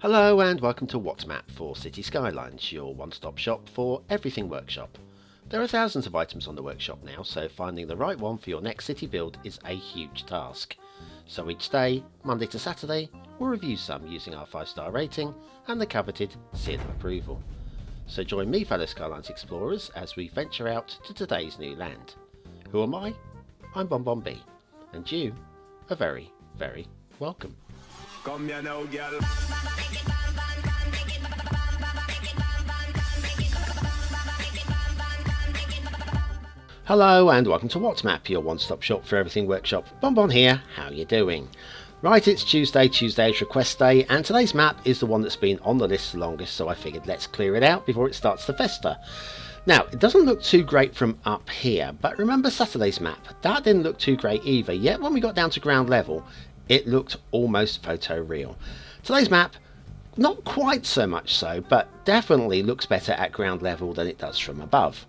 Hello and welcome to What's Map for Cities Skylines, your one-stop shop for everything workshop. There are thousands of items on the workshop now, so finding the right one for your next city build is a huge task. So each day, Monday to Saturday, we'll review some using our 5-star rating and the coveted seal of approval. So join me, fellow Skylines explorers, as we venture out to today's new land. Who am I? I'm BonBonB, and you are very, very welcome. Come here now, girl. Hello and welcome to What's Map, your one-stop shop for everything workshop. BonBon here, how you doing? Right, it's Tuesday is request day, and today's map is the one that's been on the list the longest, so I figured let's clear it out before it starts to fester. Now, it doesn't look too great from up here, but remember Saturday's map? That didn't look too great either, yet when we got down to ground level, it looked almost photoreal. Today's map, not quite so much so, but definitely looks better at ground level than it does from above.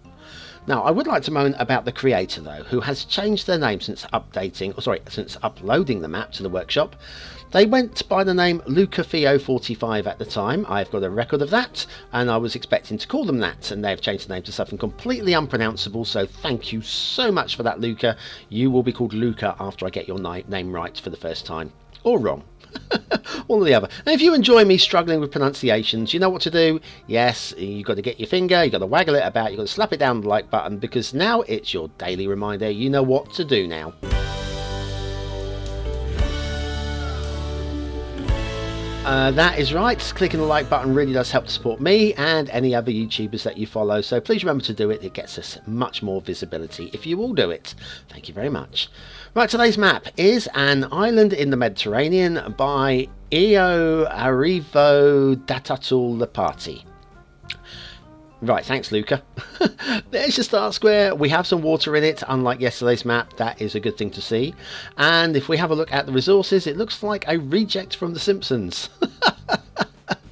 Now, I would like to moan about the creator though, who has changed their name since since uploading the map to the workshop. They went by the name LucaFeo45 at the time. I've got a record of that, and I was expecting to call them that, and they've changed the name to something completely unpronounceable, so thank you so much for that, Luca. You will be called Luca after I get your name right for the first time. Or wrong. One or the other. And if you enjoy me struggling with pronunciations, you know what to do. Yes, you've got to get your finger, you've got to waggle it about, you've got to slap it down the like button, because now it's your daily reminder. You know what to do now. That is right, clicking the like button really does help to support me and any other YouTubers that you follow, so please remember to do it. It gets us much more visibility if you all do it. Thank you very much. Right, today's map is an island in the Mediterranean by Io Arrivo Datatul Lepati. Right, thanks Luca. There's your start square. We have some water in it, unlike yesterday's map. That is a good thing to see. And if we have a look at the resources, it looks like a reject from The Simpsons.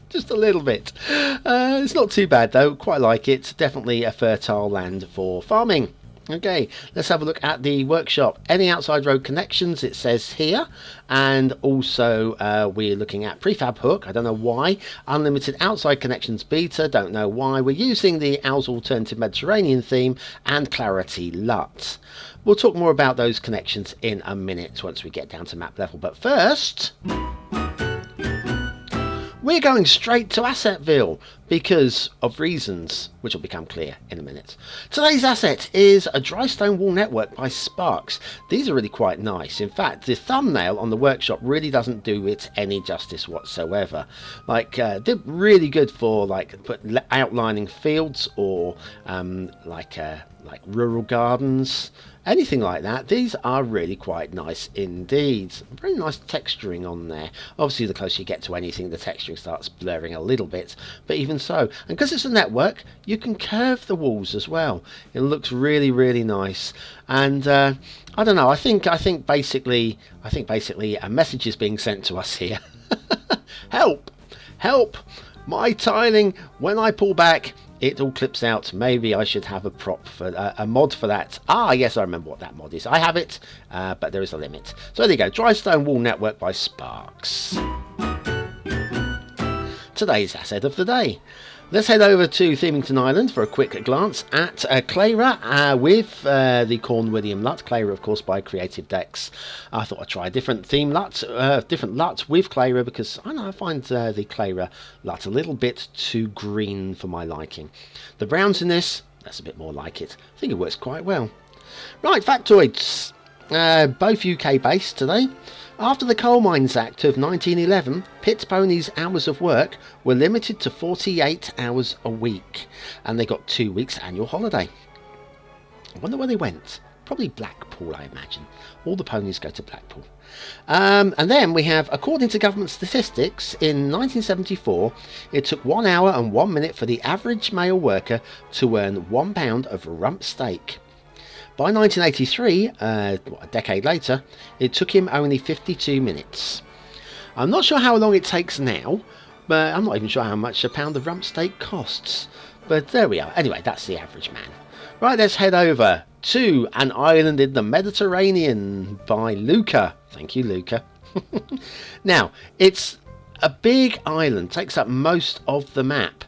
Just a little bit. It's not too bad though, quite like it. Definitely a fertile land for farming. Okay, let's have a look at the workshop. Any outside road connections, it says here, and also we're looking at prefab hook. I don't know why. Unlimited outside connections beta, don't know why. We're using the Owl's Alternative Mediterranean theme and Clarity LUT. We'll talk more about those connections in a minute once we get down to map level, but first we're going straight to Assetville because of reasons which will become clear in a minute. Today's asset is a dry stone wall network by Sparks. These are really quite nice. In fact, the thumbnail on the workshop really doesn't do it any justice whatsoever. They're really good for outlining fields or like rural gardens. Anything like that. These are really quite nice indeed. Very nice texturing on there. Obviously the closer you get to anything, the texturing starts blurring a little bit, but even so, and because it's a network, you can curve the walls as well. It looks really, really nice. And I don't know, I think basically a message is being sent to us here. Help, my tiling, when I pull back it all clips out. Maybe I should have a prop for a mod for that. Ah, yes, I remember what that mod is. I have it, but there is a limit. So there you go, dry stone wall network by Sparks. Today's asset of the day. Let's head over to Themington Island for a quick glance at Clara with the Cornwallian LUT. Clara, of course, by Creative Decks. I thought I'd try a different theme LUT, with Clara, because I find the Clara LUT a little bit too green for my liking. The browns in this, that's a bit more like it. I think it works quite well. Right, factoids. Both UK based today. After the Coal Mines Act of 1911, pit ponies' hours of work were limited to 48 hours a week, and they got 2 weeks annual holiday. I wonder where they went. Probably Blackpool, I imagine. All the ponies go to Blackpool. And then we have, according to government statistics, in 1974, it took 1 hour and 1 minute for the average male worker to earn £1 of rump steak. By 1983, a decade later, it took him only 52 minutes. I'm not sure how long it takes now, but I'm not even sure how much a pound of rump steak costs. But there we are. Anyway, that's the average man. Right, let's head over to An Island in the Mediterranean by Luca. Thank you, Luca. Now, it's a big island, takes up most of the map.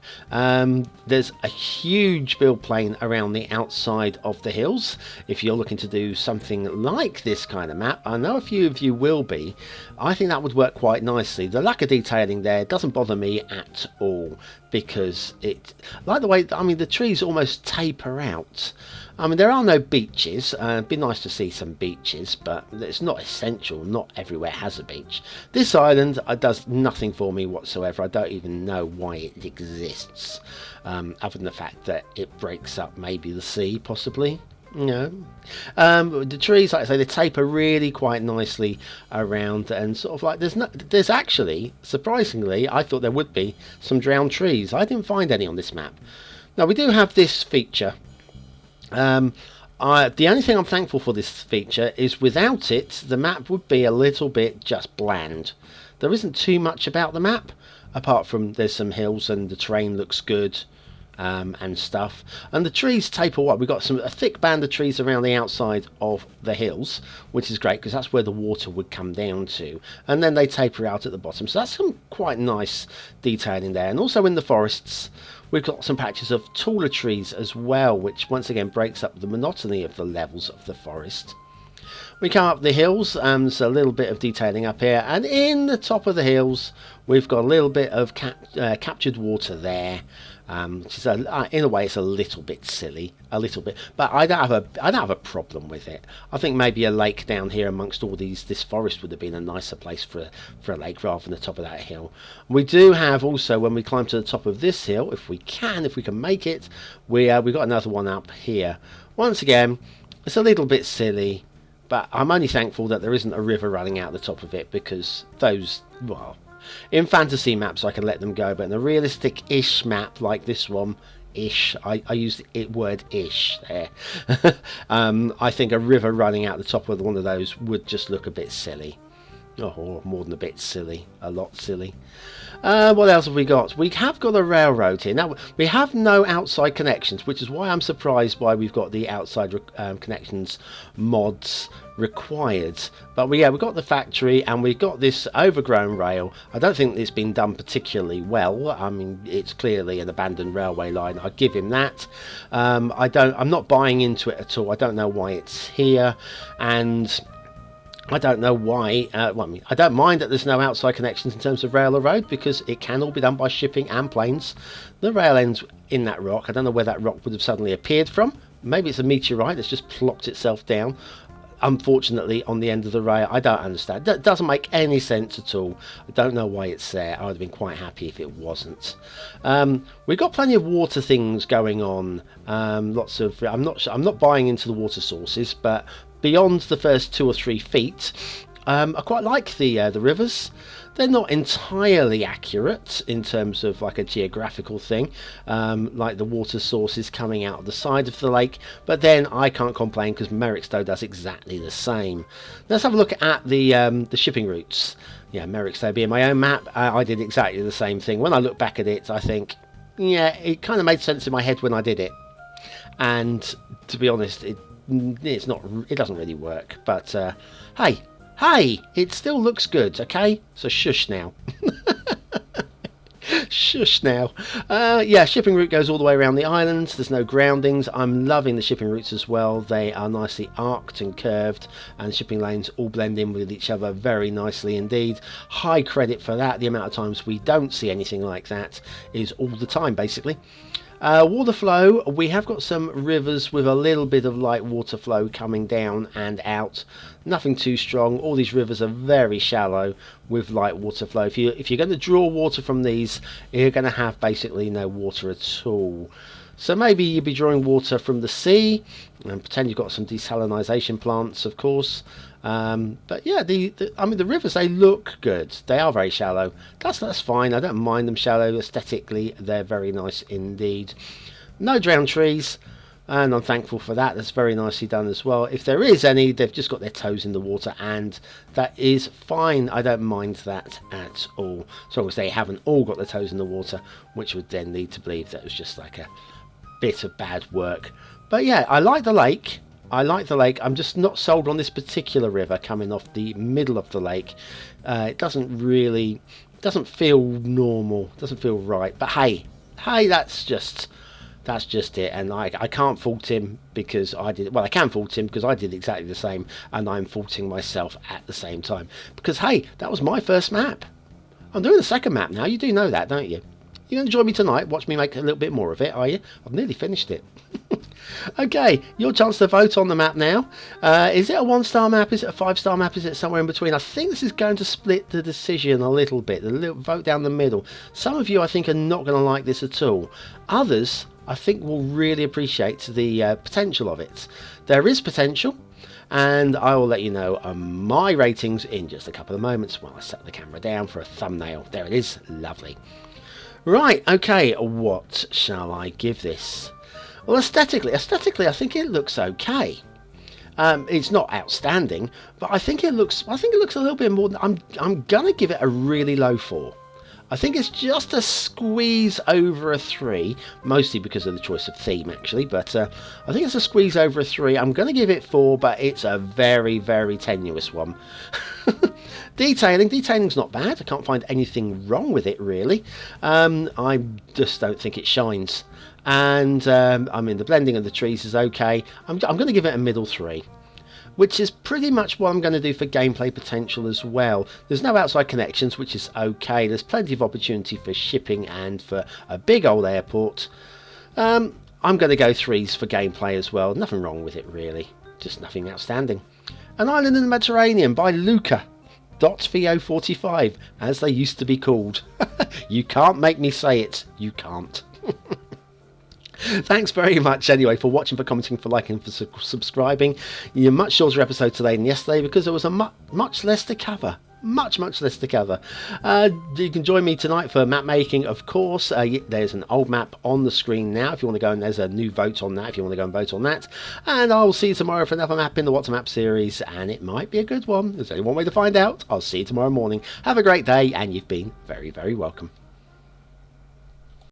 There's a huge build plane around the outside of the hills. If you're looking to do something like this kind of map, I know a few of you will be. I think that would work quite nicely. The lack of detailing there doesn't bother me at all, because it, like the way, I mean, the trees almost taper out. I mean, there are no beaches. It'd be nice to see some beaches, but it's not essential. Not everywhere has a beach. This island does nothing for me whatsoever. I don't even know why it exists, other than the fact that it breaks up maybe the sea, possibly. No. The trees, like I say, they taper really quite nicely around, and sort of like there's actually, surprisingly, I thought there would be some drowned trees. I didn't find any on this map. Now we do have this feature. The only thing I'm thankful for this feature is without it, the map would be a little bit just bland. There isn't too much about the map, apart from there's some hills and the terrain looks good, and stuff. And the trees taper what? We've got a thick band of trees around the outside of the hills, which is great because that's where the water would come down to. And then they taper out at the bottom. So that's some quite nice detailing there. And also in the forests, we've got some patches of taller trees as well, which once again breaks up the monotony of the levels of the forest. We come up the hills, there's a little bit of detailing up here, and in the top of the hills we've got a little bit of captured water there, which is in a way it's a little bit silly, a little bit, but I don't have a problem with it. I think maybe a lake down here amongst all this forest would have been a nicer place for a lake rather than the top of that hill. We do have also, when we climb to the top of this hill, if we can make it, we got another one up here. Once again, it's a little bit silly, but I'm only thankful that there isn't a river running out the top of it, because those, well, in fantasy maps I can let them go, but in a realistic-ish map like this one, ish, I use the word ish there, I think a river running out the top of one of those would just look a bit silly. Oh, more than a bit silly, a lot silly. What else have we got? We have got a railroad here. Now, we have no outside connections, which is why I'm surprised why we've got the outside connections mods required. But we've got the factory, and we've got this overgrown rail. I don't think it's been done particularly well. I mean, it's clearly an abandoned railway line. I give him that. I'm not buying into it at all. I don't know why it's here, and I don't know why. Well, I mean, I don't mind that there's no outside connections in terms of rail or road, because it can all be done by shipping and planes. The rail ends in that rock. I don't know where that rock would have suddenly appeared from. Maybe it's a meteorite that's just plopped itself down, unfortunately, on the end of the rail. I don't understand. That doesn't make any sense at all. I don't know why it's there. I would have been quite happy if it wasn't. We've got plenty of water things going on. Lots of. I'm not buying into the water sources, but beyond the first 2 or 3 feet, I quite like the rivers. They're not entirely accurate in terms of like a geographical thing, like the water sources coming out of the side of the lake, but then I can't complain because Merrickstowe does exactly the same. Let's have a look at the shipping routes. Yeah, Merrickstowe being my own map, I did exactly the same thing. When I look back at it, I think, yeah, it kind of made sense in my head when I did it, and to be honest, it doesn't really work, but hey, it still looks good, okay? So shush now. Shush now. Yeah, shipping route goes all the way around the island. There's no groundings. I'm loving the shipping routes as well. They are nicely arced and curved, and shipping lanes all blend in with each other very nicely indeed. High credit for that. The amount of times we don't see anything like that is all the time, basically. Water flow, we have got some rivers with a little bit of light water flow coming down and out. Nothing too strong. All these rivers are very shallow with light water flow. If you're going to draw water from these, you're going to have basically no water at all. So maybe you'd be drawing water from the sea, and pretend you've got some desalinization plants, of course. But yeah, I mean, the rivers, they look good. They are very shallow. That's fine. I don't mind them shallow. Aesthetically, they're very nice indeed. No drowned trees, and I'm thankful for that. That's very nicely done as well. If there is any, they've just got their toes in the water, and that is fine. I don't mind that at all, as long as they haven't all got their toes in the water, which would then lead to believe that it was just like a bit of bad work. But yeah, I like the lake. I'm just not sold on this particular river coming off the middle of the lake. It doesn't really doesn't feel normal, doesn't feel right. But hey, that's just it, and I can't fault him because I did. Well, I can fault him because I did exactly the same, and I'm faulting myself at the same time because hey, that was my first map. I'm doing the second map now. You do know that, don't you? You're going to join me tonight, watch me make a little bit more of it, are you? I've nearly finished it. Okay, your chance to vote on the map now. Is it a 1-star map? Is it a 5-star map? Is it somewhere in between? I think this is going to split the decision a little bit. A little vote down the middle. Some of you, I think, are not going to like this at all. Others, I think, will really appreciate the potential of it. There is potential, and I will let you know my ratings in just a couple of moments while I set the camera down for a thumbnail. There it is. Lovely. Right, okay, what shall I give this? Well, aesthetically, I think it looks okay. It's not outstanding, but I think it looks a little bit more. I'm gonna give it a really low 4. I think it's just a squeeze over a 3, mostly because of the choice of theme, actually. But I think it's a squeeze over a 3. I'm gonna give it 4, but it's a very, very tenuous one. Detailing's not bad. I can't find anything wrong with it, really. I just don't think it shines. And I mean, the blending of the trees is okay. I'm going to give it a middle 3, which is pretty much what I'm going to do for gameplay potential as well. There's no outside connections, which is okay. There's plenty of opportunity for shipping and for a big old airport. I'm going to go 3s for gameplay as well. Nothing wrong with it, really. Just nothing outstanding. An Island in the Mediterranean by Luca. .vo45, as they used to be called. You can't make me say it. You can't. Thanks very much anyway for watching, for commenting, for liking, for subscribing. You're much shorter episode today than yesterday because there was a much less to cover. Much less to cover. You can join me tonight for map making, of course. There's an old map on the screen now if you want to go, and there's a new vote on that if you want to go and vote on that. And I'll see you tomorrow for another map in the What to Map series, and it might be a good one. There's only one way to find out. I'll see you tomorrow morning. Have a great day, and you've been very, very welcome.